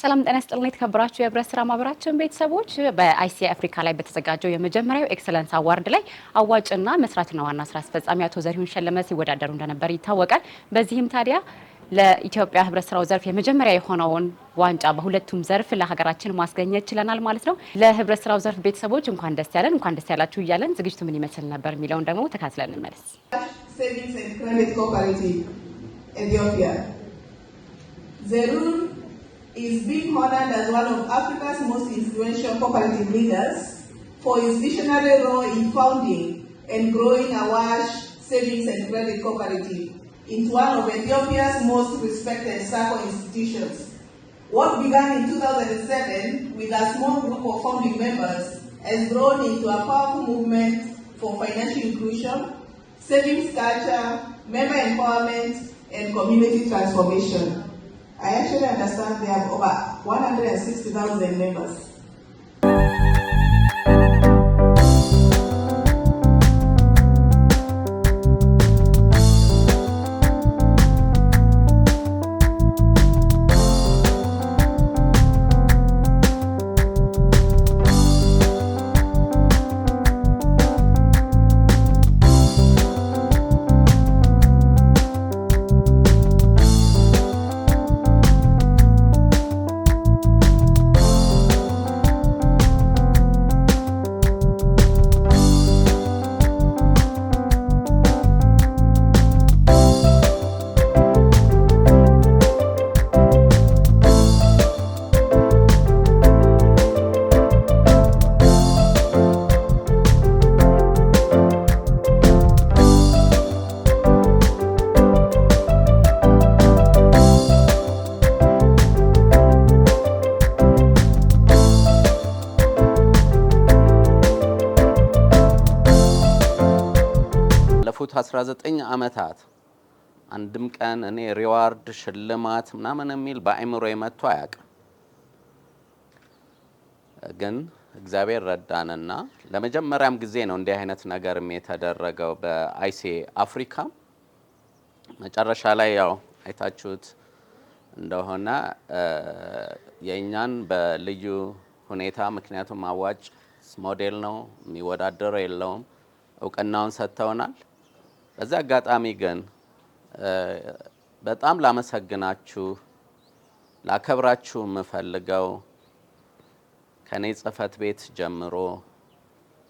ሰላም ጤና ይስጥልኝ የተከበራችሁ የህብረት ስራ ማህበራችን ቤተሰቦች በአይሲ አፍሪካ ላይ በተዘጋጀው የመጀመሪያው ኤክሰለንስ አዋርድ ላይ አዋጭና መስራትና ዋና ስራ አስፈጻሚ አቶ ዘሪሁን ሸለመ ሲወዳደሩ እንደነበር ይታወቃል። በዚህም ታዲያ ለኢትዮጵያ ህብረት ስራው ዘርፍ የመጀመሪያ የሆነውን ዋንጫ በሁለቱም ዘርፍ ለሀገራችን ማስገኘት ችለናል ማለት ነው። ለህብረት ስራው ዘርፍ ቤተሰቦች እንኳን ደስ ያለን እንኳን ደስ ያላችሁ እያለን ዝግጅቱ ምን ይመስል ነበር የሚለውን ደግሞ ተካትለን እንመለስ። Savings and Credit Cooperative, Ethiopia. Zerun is being honored as one of Africa's most influential cooperative leaders for his visionary role in founding and growing Awash Savings and Credit Cooperative into one of Ethiopia's most respected SACCO institutions. What began in 2007 with a small group of founding members has grown into a powerful movement for financial inclusion, savings culture, member empowerment, and community transformation. I actually understand they have over 160,000 members. ለፉት 19 አመታት አንድም ቀን እኔ ሪዋርድ ሽልማት ምናምን የሚል በአይምሮዬ መጥቶ አያውቅም። ግን እግዚአብሔር ረዳንና ለመጀመሪያም ጊዜ ነው እንዲህ አይነት ነገርም የተደረገው በአይሲ አፍሪካ። መጨረሻ ላይ ያው አይታችሁት እንደሆነ የኛን በልዩ ሁኔታ ምክንያቱም አዋጭ ሞዴል ነው የሚወዳደረው የለውም እውቅናውን ሰጥተውናል። በዛ አጋጣሚ ግን በጣም ላመሰግናችሁ ላከብራችሁ የምፈልገው ከኔ ጽህፈት ቤት ጀምሮ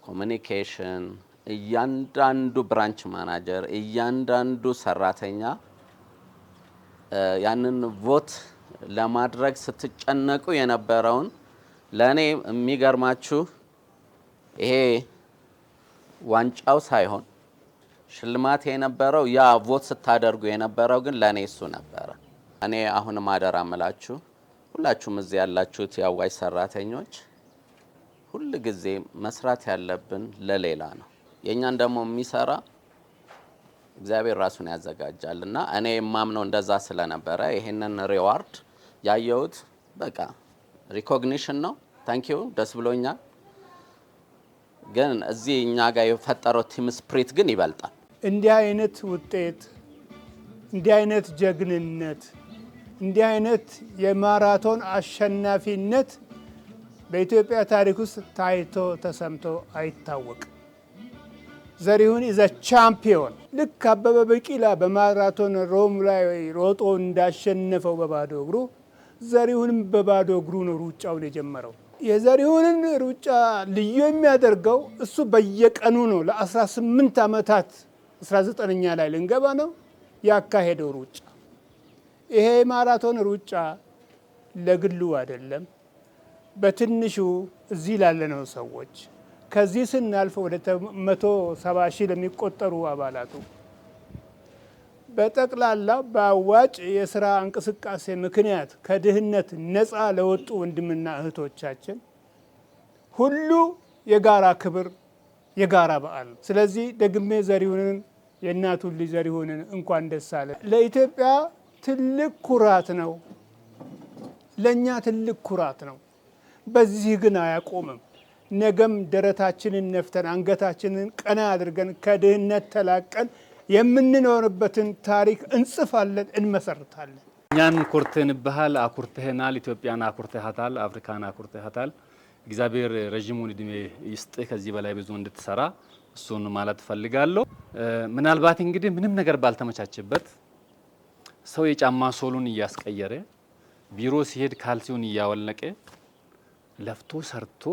ኮሙኒኬሽን እያንዳንዱ ብራንች ማናጀር እያንዳንዱ ሰራተኛ ያንን ቮት ለማድረግ ስትጨነቁ የነበረውን ለኔ የሚገርማችሁ ይሄ ዋንጫው ሳይሆን ሽልማት የነበረው ያ ቮት ስታደርጉ የነበረው ግን ለኔ እሱ ነበር። እኔ አሁንም አደራ እምላችሁ ሁላችሁም እዚህ ያላችሁት የአዋጭ ሰራተኞች ሁሉ ጊዜ መስራት ያለብን ለሌላ ነው። የኛን ደግሞ የሚሰራ እግዚአብሔር ራሱን ያዘጋጃልና እኔ የማምነው እንደዛ ስለነበረ ይሄንን ሪዋርድ ያየሁት በቃ ሪኮግኒሽን ነው። ታንኪዩ ደስ ብሎኛል። ግን እዚህ እኛ ጋር የፈጠረው ቲም ስፕሪት ግን ይበልጣል። እንዲህ አይነት ውጤት እንዲህ አይነት ጀግንነት እንዲህ አይነት የማራቶን አሸናፊነት በኢትዮጵያ ታሪክ ውስጥ ታይቶ ተሰምቶ አይታወቅም። ዘሪሁን ኢዝ አ ቻምፒዮን። ልክ አበበ ቢቂላ በማራቶን ሮም ላይ ሮጦ እንዳሸነፈው በባዶ እግሩ ዘሪሁንም በባዶ እግሩ ነው ሩጫውን የጀመረው። የዘሪሁንን ሩጫ ልዩ የሚያደርገው እሱ በየቀኑ ነው ለ18 አመታት 19ኛ ላይ ልንገባ ነው ያካሄደው ሩጫ። ይሄ ማራቶን ሩጫ ለግሉ አይደለም፣ በትንሹ እዚህ ላለነው ሰዎች ከዚህ ስናልፍ ወደ 170 ሺህ ለሚቆጠሩ አባላቱ በጠቅላላ በአዋጭ የሥራ እንቅስቃሴ ምክንያት ከድህነት ነፃ ለወጡ ወንድምና እህቶቻችን ሁሉ የጋራ ክብር የጋራ በዓል። ስለዚህ ደግሜ ዘሪሁንን የእናቱን ልጅ ዘሪሁንን እንኳን ደስ አለ። ለኢትዮጵያ ትልቅ ኩራት ነው፣ ለእኛ ትልቅ ኩራት ነው። በዚህ ግን አያቆምም። ነገም ደረታችንን ነፍተን አንገታችንን ቀና አድርገን ከድህነት ተላቀን የምንኖርበትን ታሪክ እንጽፋለን፣ እንመሰርታለን። እኛን ኮርተንብሃል፣ አኩርተህናል፣ ኢትዮጵያን አኩርተሃታል፣ አፍሪካን አኩርተሃታል። እግዚአብሔር ረጅሙን እድሜ ይስጥህ፣ ከዚህ በላይ ብዙ እንድትሰራ እሱን ማለት ፈልጋለሁ። ምናልባት እንግዲህ ምንም ነገር ባልተመቻቸበት ሰው የጫማ ሶሉን እያስቀየረ ቢሮ ሲሄድ ካልሲውን እያወለቀ ለፍቶ ሰርቶ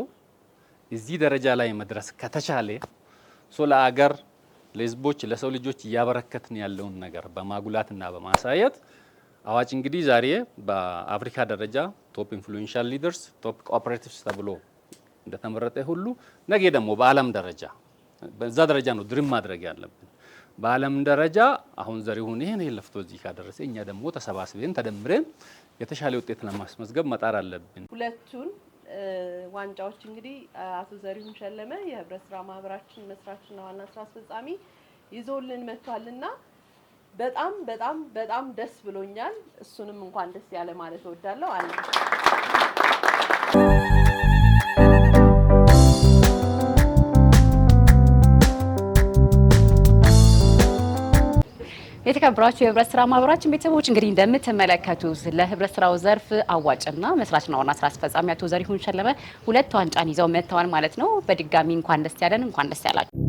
እዚህ ደረጃ ላይ መድረስ ከተቻለ ለአገር ለህዝቦች ለሰው ልጆች እያበረከትን ያለውን ነገር በማጉላትና በማሳየት አዋጭ እንግዲህ ዛሬ በአፍሪካ ደረጃ ቶፕ ኢንፍሉዌንሻል ሊደርስ ቶፕ ኮኦፐሬቲቭስ ተብሎ እንደተመረጠ ሁሉ ነገ ደግሞ በዓለም ደረጃ በዛ ደረጃ ነው ድሪም ማድረግ ያለብን። በዓለም ደረጃ አሁን ዘሪሁን ይሄን ለፍቶ እዚህ ካደረሰ እኛ ደግሞ ተሰባስበን ተደምረን የተሻለ ውጤት ለማስመዝገብ መጣር አለብን። ሁለቱን ዋንጫዎች እንግዲህ አቶ ዘሪሁን ሸለመ የህብረት ስራ ማህበራችን መስራችና ዋና ስራ አስፈጻሚ ይዞልን መጥቷልና በጣም በጣም በጣም ደስ ብሎኛል። እሱንም እንኳን ደስ ያለ ማለት እወዳለሁ አለ። የተከበራችሁ የህብረት ስራ ማህበራችን ቤተሰቦች እንግዲህ እንደምትመለከቱት ለህብረት ስራው ዘርፍ አዋጭና መስራችና ዋና ስራ አስፈጻሚ አቶ ዘሪሁን ሸለመ 2 ዋንጫን ይዘው መጥተዋል ማለት ነው። በድጋሚ እንኳን ደስ ያለን፣ እንኳን ደስ ያላችሁ።